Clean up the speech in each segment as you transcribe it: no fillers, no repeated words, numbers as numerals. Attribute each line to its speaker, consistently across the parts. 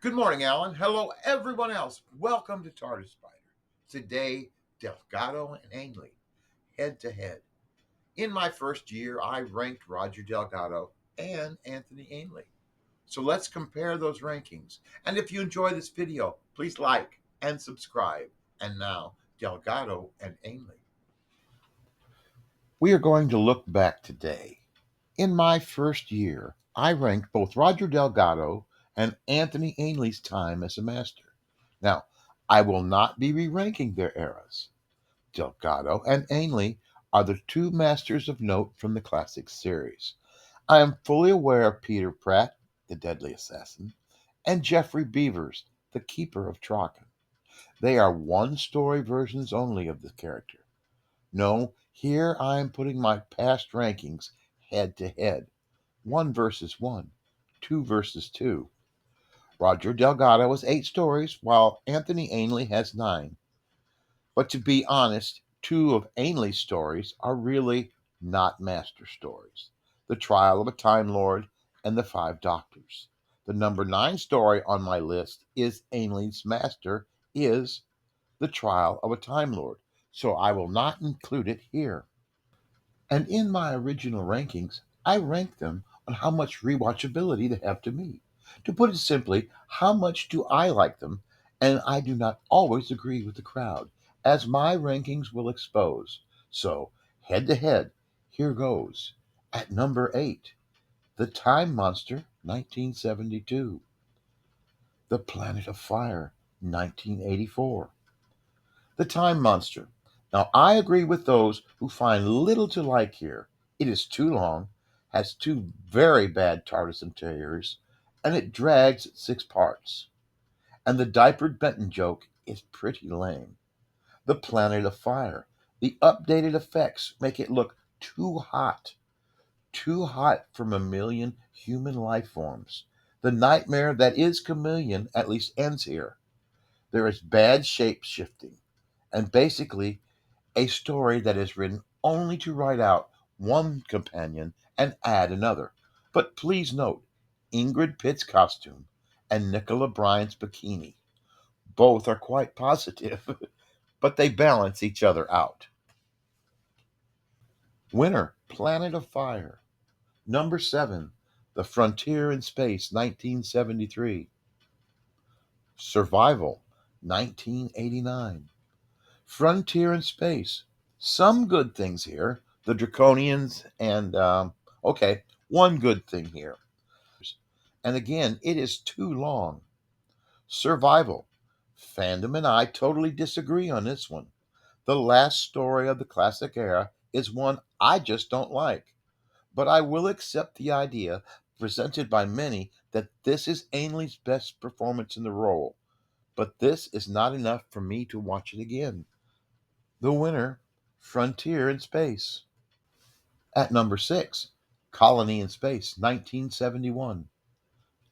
Speaker 1: Good morning, Alan. Hello, everyone else. Welcome to TARDIS Spider. Today, Delgado and Ainley, head to head. In my first year, I ranked Roger Delgado and Anthony Ainley. So let's compare those rankings. And if you enjoy this video, please like and subscribe. And now, Delgado and Ainley. We are going to look back today. In my first year, I ranked both Roger Delgado and Anthony Ainley's time as a master. Now, I will not be re ranking their eras. Delgado and Ainley are the two masters of note from the classic series. I am fully aware of Peter Pratt, the deadly assassin, and Jeffrey Beavers, the keeper of Traken. They are one story versions only of the character. No, here I am putting my past rankings head to head. One versus one, two versus two. Roger Delgado has 8 stories, while Anthony Ainley has 9. But to be honest, 2 of Ainley's stories are really not master stories: The Trial of a Time Lord and The Five Doctors. The number 9 story on my list is Ainley's master, is The Trial of a Time Lord, so I will not include it here. And in my original rankings, I ranked them on how much rewatchability they have to me. To put it simply, how much do I like them? And I do not always agree with the crowd, as my rankings will expose. So, head to head, here goes. At number 8, The Time Monster, 1972. The Planet of Fire, 1984. The Time Monster. Now, I agree with those who find little to like here. It is too long, has 2 very bad TARDIS interiors, and it drags at 6 parts. And the diapered Benton joke is pretty lame. The Planet of Fire. The updated effects make it look too hot for mammalian human life forms. The nightmare that is Chameleon at least ends here. There is bad shape shifting, and basically a story that is written only to write out one companion and add another. But please note, Ingrid Pitt's costume and Nicola Bryant's bikini. Both are quite positive, but they balance each other out. Winner, Planet of Fire. Number 7, The Frontier in Space, 1973. Survival, 1989. Frontier in Space. Some good things here. The Draconians, and, okay, one good thing here. And again, it is too long. Survival. Fandom and I totally disagree on this one. The last story of the classic era is one I just don't like. But I will accept the idea, presented by many, that this is Ainley's best performance in the role. But this is not enough for me to watch it again. The winner, Frontier in Space. At number 6, Colony in Space, 1971.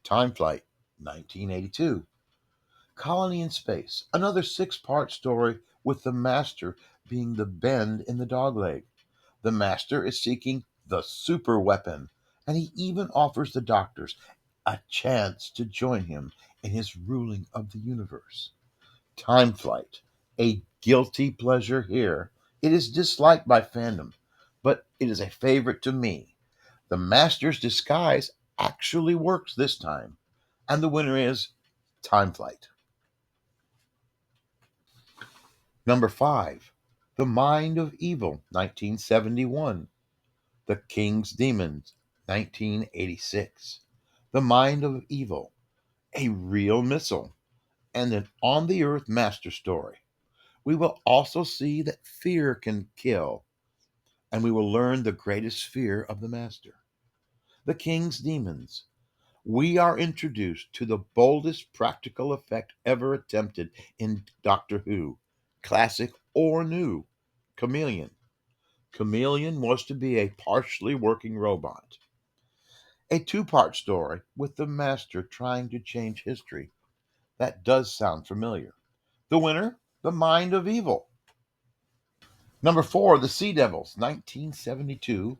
Speaker 1: Time Flight, 1982. Colony in Space, another 6 part story with the Master being the bend in the dogleg. The Master is seeking the super weapon, and he even offers the Doctors a chance to join him in his ruling of the universe. Time Flight, a guilty pleasure here. It is disliked by fandom, but it is a favorite to me. The Master's disguise actually works this time, and the winner is Time Flight. Number 5, The Mind of Evil, 1971. The King's Demons, 1986. The Mind of Evil, a real missile, and an on the Earth master story. We will also see that fear can kill, and we will learn the greatest fear of the Master. The King's Demons. We are introduced to the boldest practical effect ever attempted in Doctor Who, classic or new: Chameleon. Chameleon was to be a partially working robot. A 2 part story with the Master trying to change history. That does sound familiar. The winner, The Mind of Evil. Number 4, The Sea Devils, 1972.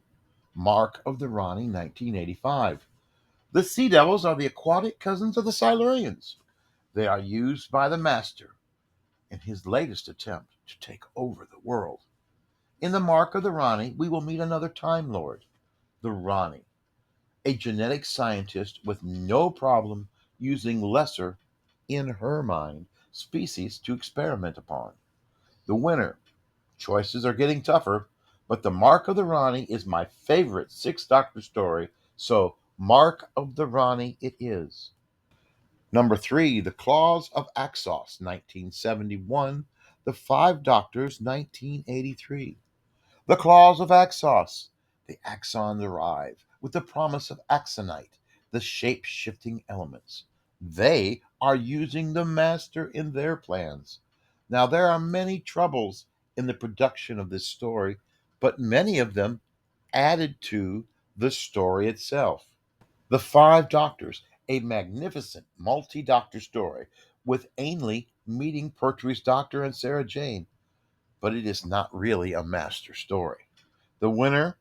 Speaker 1: Mark of the Rani, 1985. The Sea Devils are the aquatic cousins of the Silurians. They are used by the Master in his latest attempt to take over the world. In the Mark of the Rani, we will meet another Time Lord, the Rani, a genetic scientist with no problem using lesser, in her mind, species to experiment upon. The winner. Choices are getting tougher, but The Mark of the Rani is my favorite Sixth Doctor story, so Mark of the Rani it is. Number three, The Claws of Axos, 1971. The Five Doctors, 1983. The Claws of Axos. The axons arrive with the promise of axonite, the shape shifting elements. They are using the Master in their plans. Now, there are many troubles in the production of this story, but many of them added to the story itself. The Five Doctors, a magnificent multi doctor story with Ainley meeting Pertwee's doctor and Sarah Jane, but it is not really a master story. The winner?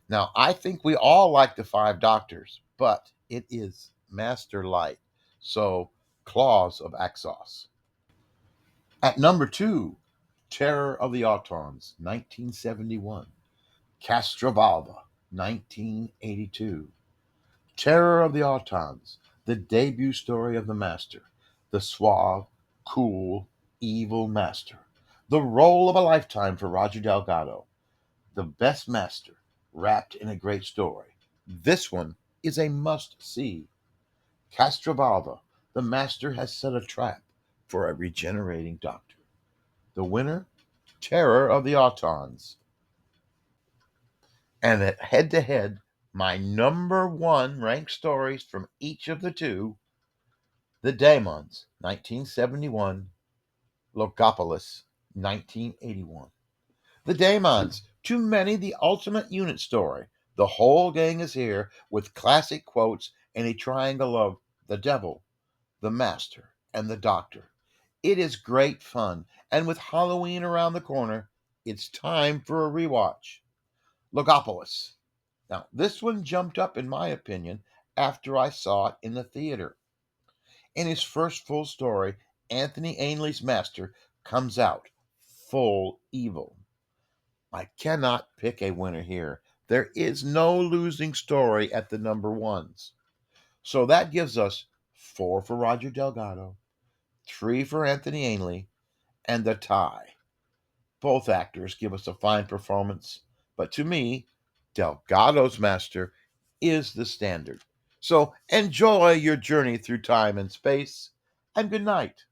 Speaker 1: Now, I think we all like the Five Doctors, but it is Master Light. So, Claws of Axos. At number two, Terror of the Autons, 1971. Castrovalva, 1982. Terror of the Autons, the debut story of the Master, the suave, cool, evil Master. The role of a lifetime for Roger Delgado, the best Master, wrapped in a great story. This one is a must see. Castrovalva, the Master has set a trap for a regenerating doctor. The winner? Terror of the Autons. And at head to head, my number one ranked stories from each of the two: The Daemons, 1971, Logopolis, 1981. The Daemons, to many the ultimate unit story. The whole gang is here with classic quotes and a triangle of the devil, the master, and the doctor. It is great fun, and with Halloween around the corner, it's time for a rewatch. Logopolis. Now, this one jumped up, in my opinion, after I saw it in the theater. In his first full story, Anthony Ainley's master comes out full evil. I cannot pick a winner here. There is no losing story at the number ones. So that gives us four for Roger Delgado, three for Anthony Ainley, and the tie. Both actors give us a fine performance, but to me, Delgado's master is the standard. So enjoy your journey through time and space, and good night.